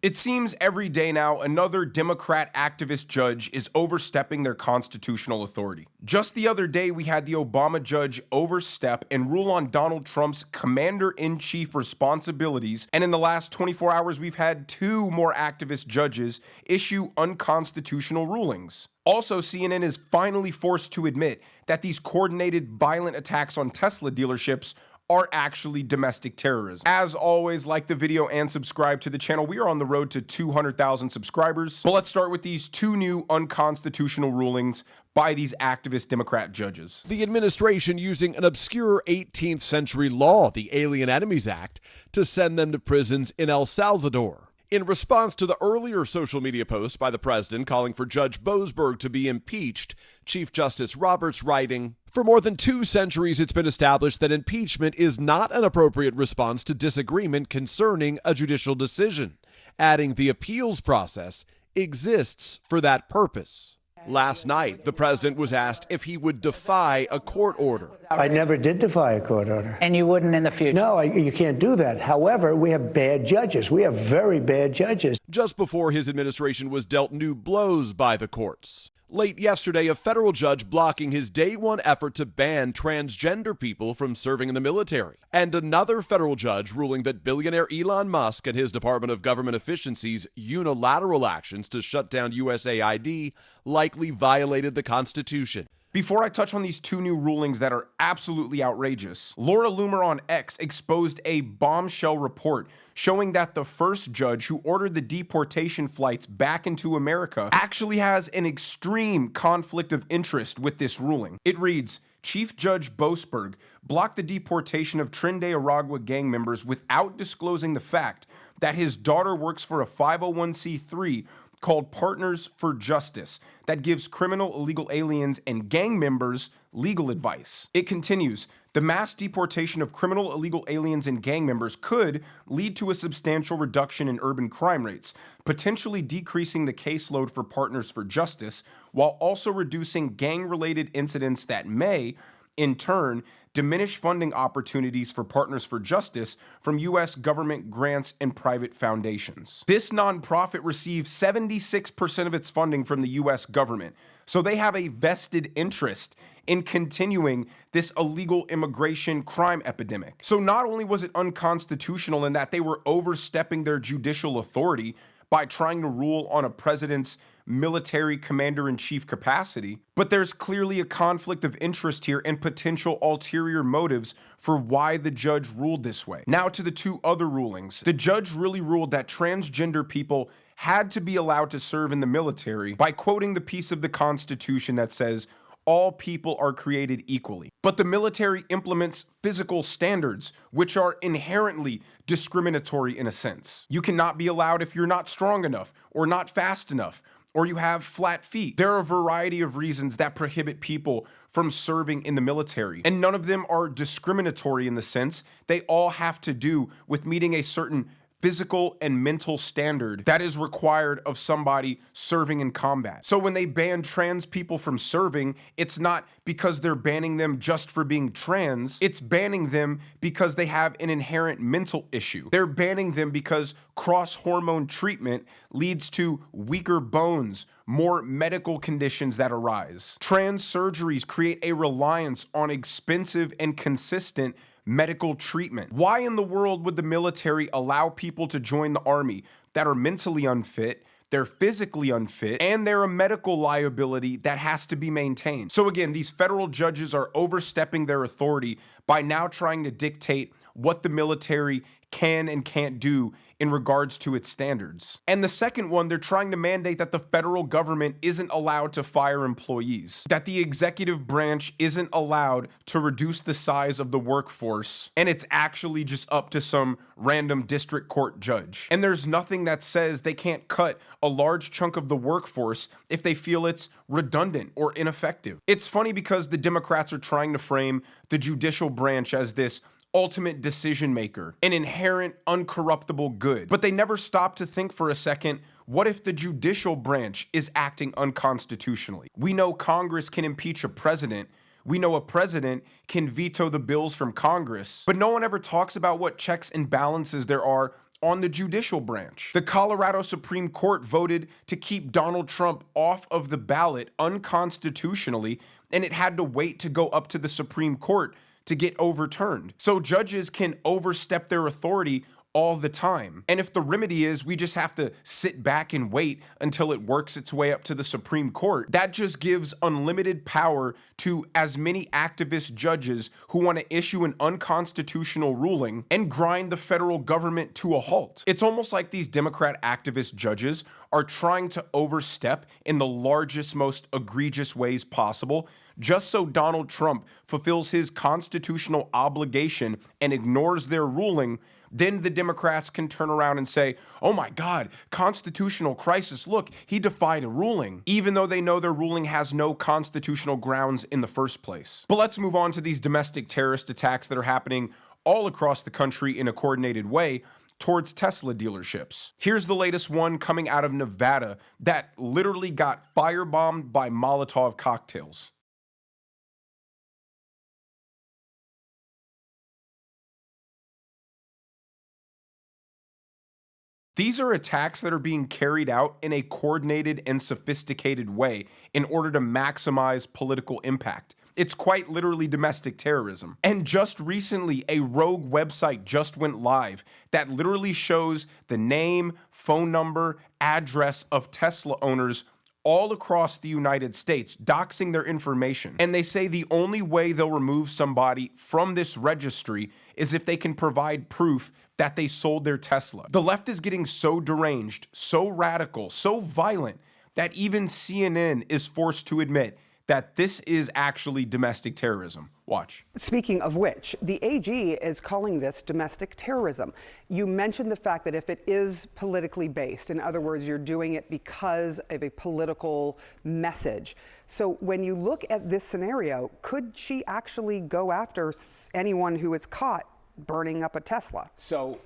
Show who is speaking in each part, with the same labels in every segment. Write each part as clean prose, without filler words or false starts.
Speaker 1: It seems every day now another Democrat activist judge is overstepping their constitutional authority. Just the other day, we had the Obama judge overstep and rule on Donald Trump's commander-in-chief responsibilities, and in the last 24 hours, we've had two more activist judges issue unconstitutional rulings. Also, CNN is finally forced to admit that these coordinated violent attacks on Tesla dealerships are actually domestic terrorism. As always, like the video and subscribe to the channel. We are on the road to 200,000 subscribers. But let's start with these two new unconstitutional rulings by these activist Democrat judges.
Speaker 2: The administration using an obscure 18th century law, the Alien Enemies Act, to send them to prisons in El Salvador. In response to the earlier social media post by the president calling for Judge Boasberg to be impeached, Chief Justice Roberts writing, "For more than 2 centuries, it's been established that impeachment is not an appropriate response to disagreement concerning a judicial decision," adding the appeals process exists for that purpose. Last night, the president was asked if he would defy a court order.
Speaker 3: I never did defy a court order.
Speaker 4: And you wouldn't in the future?
Speaker 3: No, you can't do that. However, we have bad judges. We have very bad judges.
Speaker 2: Just before his administration was dealt new blows by the courts. Late yesterday, a federal judge blocking his day-one effort to ban transgender people from serving in the military. And another federal judge ruling that billionaire Elon Musk and his Department of Government Efficiency's unilateral actions to shut down USAID likely violated the Constitution.
Speaker 1: Before I touch on these two new rulings that are absolutely outrageous, Laura Loomer on X exposed a bombshell report showing that the first judge who ordered the deportation flights back into America actually has an extreme conflict of interest with this ruling. It reads, Chief Judge Boasberg blocked the deportation of Tren de Aragua gang members without disclosing the fact that his daughter works for a 501c3 called Partners for Justice that gives criminal illegal aliens and gang members legal advice. It continues, the mass deportation of criminal illegal aliens and gang members could lead to a substantial reduction in urban crime rates, potentially decreasing the caseload for Partners for Justice, while also reducing gang-related incidents that may, in turn, diminish funding opportunities for Partners for Justice from U.S. government grants and private foundations. This nonprofit receives 76% of its funding from the U.S. government, so they have a vested interest in continuing this illegal immigration crime epidemic. So not only was it unconstitutional in that they were overstepping their judicial authority by trying to rule on a president's military commander-in-chief capacity, but there's clearly a conflict of interest here and potential ulterior motives for why the judge ruled this way. Now to the two other rulings. The judge really ruled that transgender people had to be allowed to serve in the military by quoting the piece of the Constitution that says, all people are created equally. But the military implements physical standards, which are inherently discriminatory in a sense. You cannot be allowed if you're not strong enough or not fast enough, or you have flat feet. There are a variety of reasons that prohibit people from serving in the military, and none of them are discriminatory in the sense they all have to do with meeting a certain physical and mental standard that is required of somebody serving in combat. So when they ban trans people from serving, it's not because they're banning them just for being trans, it's banning them because they have an inherent mental issue. They're banning them because cross-hormone treatment leads to weaker bones, more medical conditions that arise. Trans surgeries create a reliance on expensive and consistent medical treatment. Why in the world would the military allow people to join the army that are mentally unfit, they're physically unfit, and they're a medical liability that has to be maintained? So again, these federal judges are overstepping their authority by now trying to dictate what the military can and can't do in regards to its standards. And the second one, they're trying to mandate that the federal government isn't allowed to fire employees, that the executive branch isn't allowed to reduce the size of the workforce, and it's actually just up to some random district court judge. And there's nothing that says they can't cut a large chunk of the workforce if they feel it's redundant or ineffective. It's funny because the Democrats are trying to frame the judicial branch as this ultimate decision maker, an inherent uncorruptible good. But they never stop to think for a second, what if the judicial branch is acting unconstitutionally? We know Congress can impeach a president. We know a president can veto the bills from Congress. But no one ever talks about what checks and balances there are on the judicial branch. The Colorado Supreme Court voted to keep Donald Trump off of the ballot unconstitutionally, and it had to wait to go up to the Supreme Court to get overturned. So judges can overstep their authority all the time. And if the remedy is we just have to sit back and wait until it works its way up to the Supreme Court, that just gives unlimited power to as many activist judges who want to issue an unconstitutional ruling and grind the federal government to a halt. It's almost like these Democrat activist judges are trying to overstep in the largest, most egregious ways possible, just so Donald Trump fulfills his constitutional obligation and ignores their ruling. Then the Democrats can turn around and say, oh my God, constitutional crisis, look, he defied a ruling, even though they know their ruling has no constitutional grounds in the first place. But let's move on to these domestic terrorist attacks that are happening all across the country in a coordinated way towards Tesla dealerships. Here's the latest one coming out of Nevada that literally got firebombed by Molotov cocktails. These are attacks that are being carried out in a coordinated and sophisticated way in order to maximize political impact. It's quite literally domestic terrorism. And just recently, a rogue website just went live that literally shows the name, phone number, address of Tesla owners all across the United States, doxing their information. And they say the only way they'll remove somebody from this registry is if they can provide proof that they sold their Tesla. The left is getting so deranged, so radical, so violent that even CNN is forced to admit that this is actually domestic terrorism. Watch.
Speaker 4: Speaking of which, the AG is calling this domestic terrorism. You mentioned the fact that if it is politically based, in other words, you're doing it because of a political message. So when you look at this scenario, could she actually go after anyone who is caught burning up a Tesla?
Speaker 5: So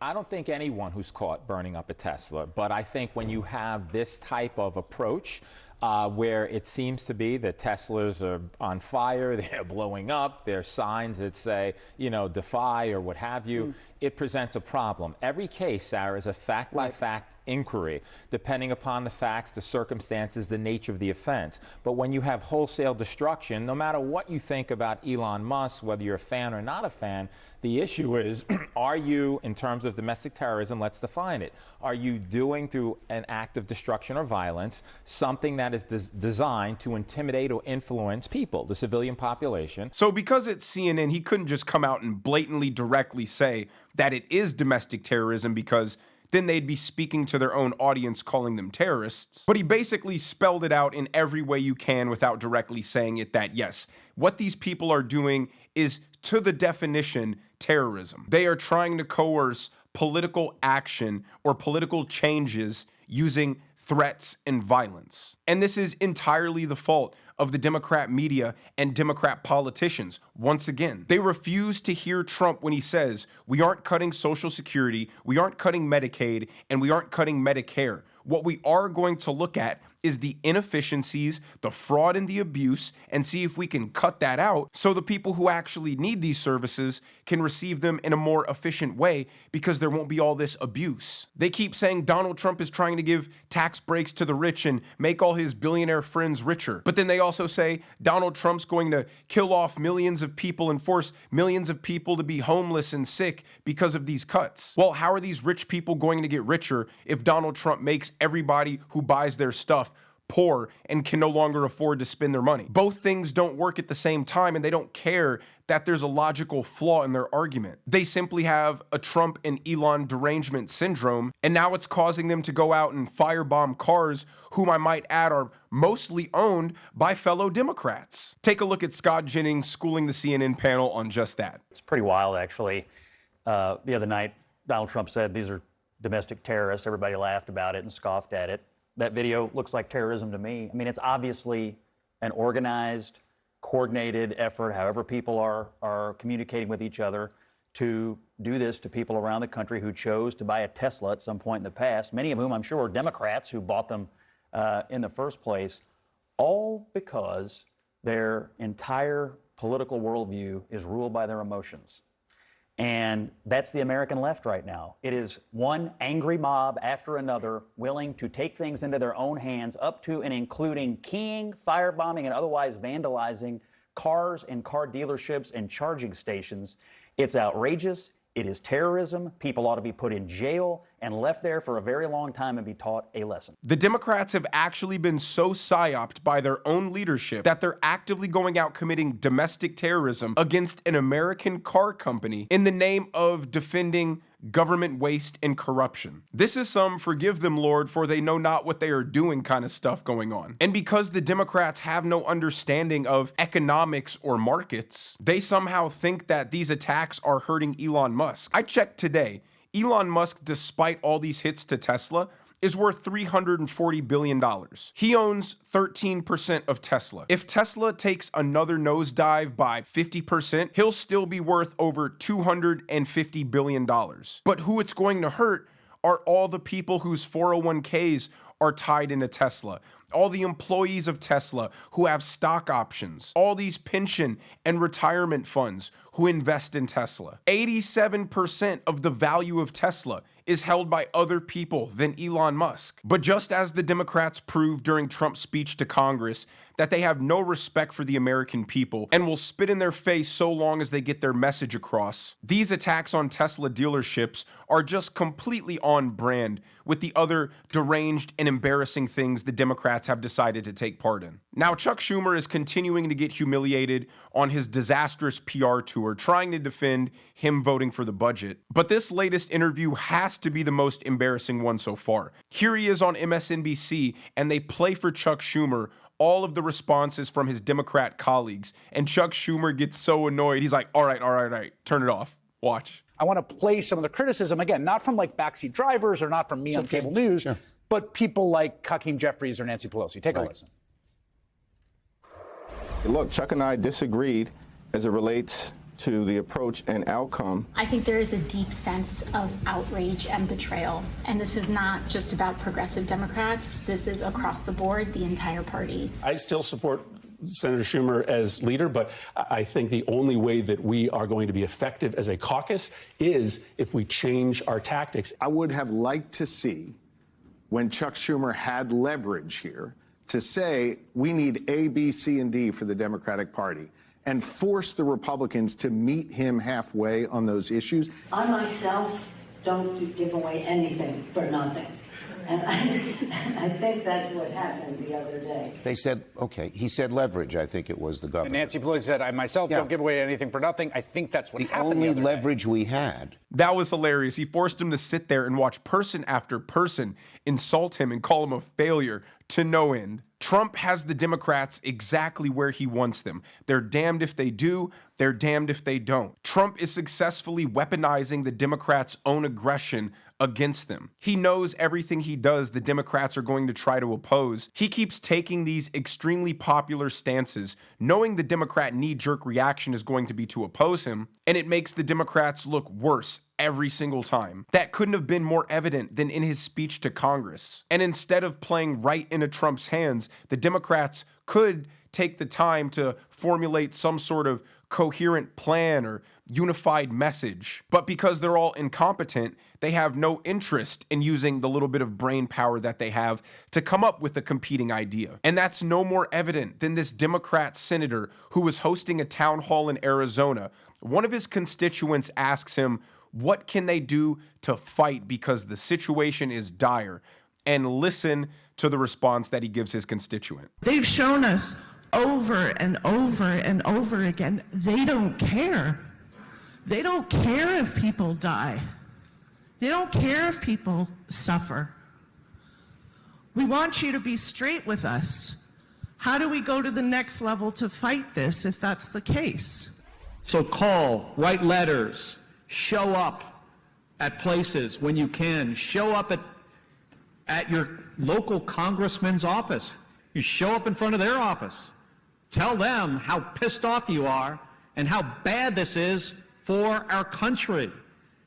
Speaker 5: I don't think anyone who's caught burning up a Tesla, but I think when you have this type of approach, where it seems to be that Teslas are on fire, they're blowing up, there are signs that say, you know, defy or what have you, it presents a problem. Every case, Sarah, is a fact-by-fact inquiry, depending upon the facts, the circumstances, the nature of the offense. But when you have wholesale destruction, no matter what you think about Elon Musk, whether you're a fan or not a fan, the issue is, are you, in terms of domestic terrorism, let's define it, are you doing through an act of destruction or violence something that is designed to intimidate or influence people, the civilian population?
Speaker 1: So because it's CNN, he couldn't just come out and blatantly directly say that it is domestic terrorism, because then they'd be speaking to their own audience, calling them terrorists. But he basically spelled it out in every way you can without directly saying it, that yes, what these people are doing is, to the definition, terrorism. They are trying to coerce political action or political changes using threats and violence. And this is entirely the fault of the Democrat media and Democrat politicians. Once again, they refuse to hear Trump when he says, we aren't cutting Social Security, we aren't cutting Medicaid, and we aren't cutting Medicare. What we are going to look at is the inefficiencies, the fraud and the abuse, and see if we can cut that out so the people who actually need these services can receive them in a more efficient way, because there won't be all this abuse. They keep saying Donald Trump is trying to give tax breaks to the rich and make all his billionaire friends richer. But then they also say Donald Trump's going to kill off millions of people and force millions of people to be homeless and sick because of these cuts. Well, how are these rich people going to get richer if Donald Trump makes everybody who buys their stuff poor and can no longer afford to spend their money? Both things don't work at the same time, and they don't care that there's a logical flaw in their argument. They simply have a Trump and Elon derangement syndrome, and now it's causing them to go out and firebomb cars, whom I might add are mostly owned by fellow Democrats. Take a look at Scott Jennings schooling the CNN panel on just that.
Speaker 6: It's pretty wild, actually. The other night, Donald Trump said these are domestic terrorists. Everybody laughed about it and scoffed at it. That video looks like terrorism to me. I mean, it's obviously an organized, coordinated effort, however people are communicating with each other, to do this to people around the country who chose to buy a Tesla at some point in the past, many of whom I'm sure are Democrats who bought them in the first place, all because their entire political worldview is ruled by their emotions. And that's the American left right now. It is one angry mob after another willing to take things into their own hands, up to and including keying, firebombing, and otherwise vandalizing cars and car dealerships and charging stations. It's outrageous. It is terrorism. People ought to be put in jail and left there for a very long time and be taught a lesson.
Speaker 1: The Democrats have actually been so psyoped by their own leadership that they're actively going out committing domestic terrorism against an American car company in the name of defending government waste and corruption. This is some forgive them, Lord, for they know not what they are doing kind of stuff going on. And because the Democrats have no understanding of economics or markets, they somehow think that these attacks are hurting Elon Musk. I checked today. Elon Musk, despite all these hits to Tesla, is worth $340 billion. He owns 13% of Tesla. If Tesla takes another nosedive by 50%, he'll still be worth over $250 billion. But who it's going to hurt are all the people whose 401ks are tied into Tesla, all the employees of Tesla who have stock options, all these pension and retirement funds who invest in Tesla. 87% of the value of Tesla is held by other people than Elon Musk. But just as the Democrats proved during Trump's speech to Congress that they have no respect for the American people and will spit in their face so long as they get their message across, these attacks on Tesla dealerships are just completely on brand with the other deranged and embarrassing things the Democrats have decided to take part in. Now, Chuck Schumer is continuing to get humiliated on his disastrous PR tour, trying to defend him voting for the budget. But this latest interview has to be the most embarrassing one so far. Here he is on MSNBC, and they play for Chuck Schumer all of the responses from his Democrat colleagues. And Chuck Schumer gets so annoyed. He's like, all right, turn it off. Watch.
Speaker 7: I want to play some of the criticism, again, not from like backseat drivers or not from me on cable news, but people like Hakeem Jeffries or Nancy Pelosi. Take a listen.
Speaker 8: Look, Chuck and I disagreed as it relates to the approach and outcome.
Speaker 9: I think there is a deep sense of outrage and betrayal. And this is not just about progressive Democrats. This is across the board, the entire party.
Speaker 10: I still support Senator Schumer as leader, but I think the only way that we are going to be effective as a caucus is if we change our tactics.
Speaker 11: I would have liked to see, when Chuck Schumer had leverage here, to say we need A, B, C, and D for the Democratic Party and force the Republicans to meet him halfway on those issues.
Speaker 12: I myself don't give away anything for nothing. And I think that's what happened the other day.
Speaker 13: They said, okay, he said leverage, I think it was the governor.
Speaker 7: And Nancy Pelosi said, I myself don't give away anything for nothing. I think that's what happened
Speaker 13: the only leverage we had.
Speaker 1: That was hilarious. He forced him to sit there and watch person after person insult him and call him a failure to no end. Trump has the Democrats exactly where he wants them. They're damned if they do, they're damned if they don't. Trump is successfully weaponizing the Democrats' own aggression against them. He knows everything he does, the Democrats are going to try to oppose. He keeps taking these extremely popular stances, knowing the Democrat knee-jerk reaction is going to be to oppose him, and it makes the Democrats look worse every single time. That couldn't have been more evident than in his speech to Congress. And instead of playing right into Trump's hands, the Democrats could take the time to formulate some sort of coherent plan or unified message. But because they're all incompetent, they have no interest in using the little bit of brain power that they have to come up with a competing idea. And that's no more evident than this Democrat senator who was hosting a town hall in Arizona. One of his constituents asks him, what can they do to fight because the situation is dire? And listen to the response that he gives his constituent.
Speaker 14: They've shown us over and over and over again, they don't care. They don't care if people die. They don't care if people suffer. We want you to be straight with us. How do we go to the next level to fight this if that's the case?
Speaker 15: So call, write letters, show up at places when you can. Show up at your local congressman's office. You show up in front of their office. Tell them how pissed off you are and how bad this is for our country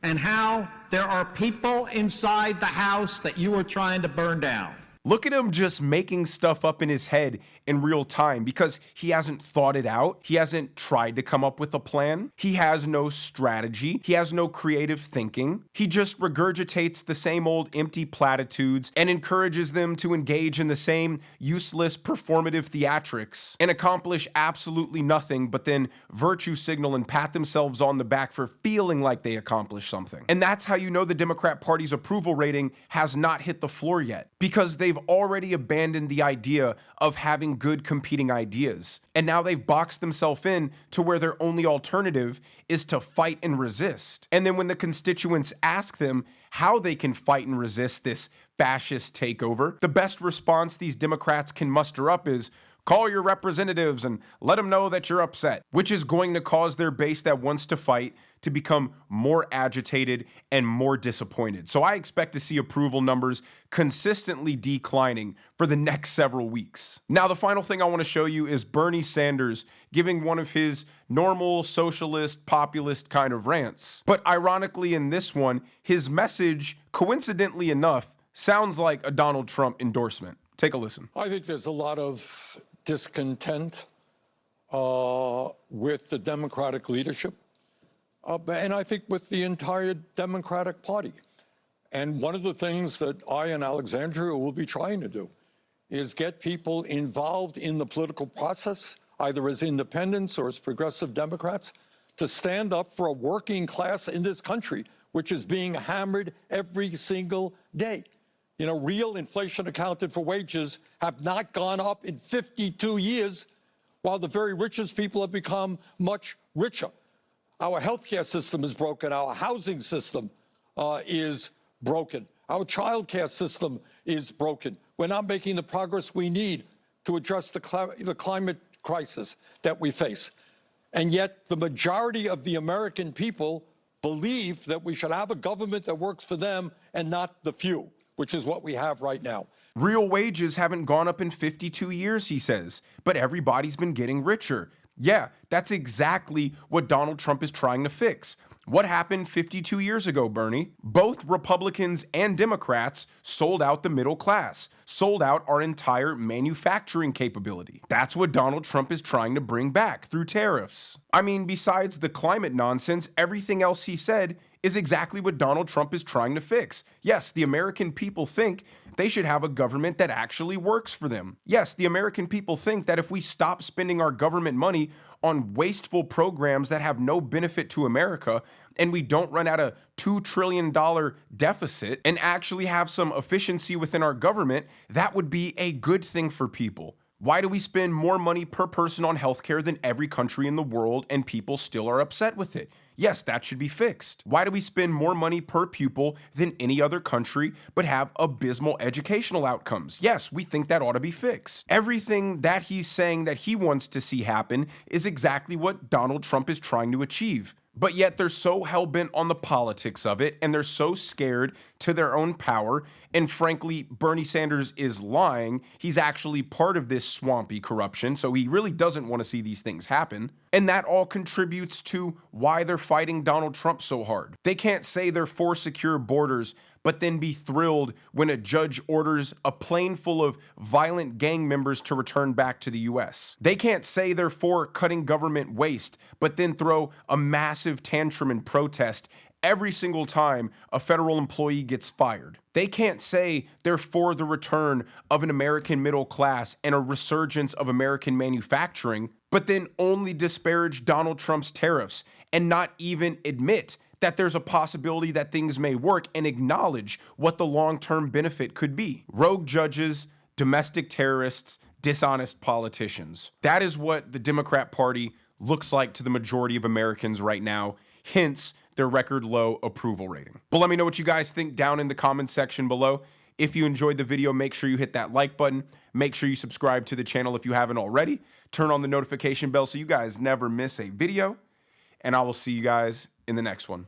Speaker 15: and how there are people inside the house that you are trying to burn down.
Speaker 1: Look at him just making stuff up in his head in real time because he hasn't thought it out. He hasn't tried to come up with a plan. He has no strategy. He has no creative thinking. He just regurgitates the same old empty platitudes and encourages them to engage in the same useless performative theatrics and accomplish absolutely nothing but then virtue signal and pat themselves on the back for feeling like they accomplished something. And that's how you know the Democrat Party's approval rating has not hit the floor yet, because they've already abandoned the idea of having good competing ideas. And now they've boxed themselves in to where their only alternative is to fight and resist. And then when the constituents ask them how they can fight and resist this fascist takeover, the best response these Democrats can muster up is, call your representatives and let them know that you're upset, which is going to cause their base that wants to fight to become more agitated and more disappointed. So I expect to see approval numbers consistently declining for the next several weeks. Now, the final thing I want to show you is Bernie Sanders giving one of his normal socialist, populist kind of rants. But ironically, in this one, his message, coincidentally enough, sounds like a Donald Trump endorsement. Take a listen.
Speaker 16: I think there's a lot of discontent with the Democratic leadership, and I think with the entire Democratic Party. And one of the things that I and Alexandria will be trying to do is get people involved in the political process, either as independents or as progressive Democrats, to stand up for a working class in this country, which is being hammered every single day. You know, real inflation accounted for wages have not gone up in 52 years, while the very richest people have become much richer. Our healthcare system is broken. Our housing system is broken. Our childcare system is broken. We're not making the progress we need to address the climate crisis that we face. And yet the majority of the American people believe that we should have a government that works for them and not the few, which is what we have right now.
Speaker 1: Real wages haven't gone up in 52 years, he says, but everybody's been getting richer. Yeah, that's exactly what Donald Trump is trying to fix. What happened 52 years ago, Bernie? Both Republicans and Democrats sold out the middle class, sold out our entire manufacturing capability. That's what Donald Trump is trying to bring back through tariffs. I mean, besides the climate nonsense, everything else he said is exactly what Donald Trump is trying to fix. Yes, the American people think they should have a government that actually works for them. Yes, the American people think that if we stop spending our government money on wasteful programs that have no benefit to America, and we don't run out a $2 trillion deficit and actually have some efficiency within our government, that would be a good thing for people. Why do we spend more money per person on healthcare than every country in the world and people still are upset with it? Yes, that should be fixed. Why do we spend more money per pupil than any other country but have abysmal educational outcomes? Yes, we think that ought to be fixed. Everything that he's saying that he wants to see happen is exactly what Donald Trump is trying to achieve. But yet they're so hell-bent on the politics of it, and they're so scared to their own power. And frankly, Bernie Sanders is lying. He's actually part of this swampy corruption, so he really doesn't want to see these things happen. And that all contributes to why they're fighting Donald Trump so hard. They can't say they're for secure borders, but then be thrilled when a judge orders a plane full of violent gang members to return back to the U.S. They can't say they're for cutting government waste, but then throw a massive tantrum and protest every single time a federal employee gets fired. They can't say they're for the return of an American middle class and a resurgence of American manufacturing, but then only disparage Donald Trump's tariffs and not even admit that there's a possibility that things may work and acknowledge what the long-term benefit could be. Rogue judges, domestic terrorists, dishonest politicians. That is what the Democrat Party looks like to the majority of Americans right now, hence their record low approval rating. But let me know what you guys think down in the comments section below. If you enjoyed the video, make sure you hit that like button. Make sure you subscribe to the channel if you haven't already. Turn on the notification bell so you guys never miss a video. And I will see you guys in the next one.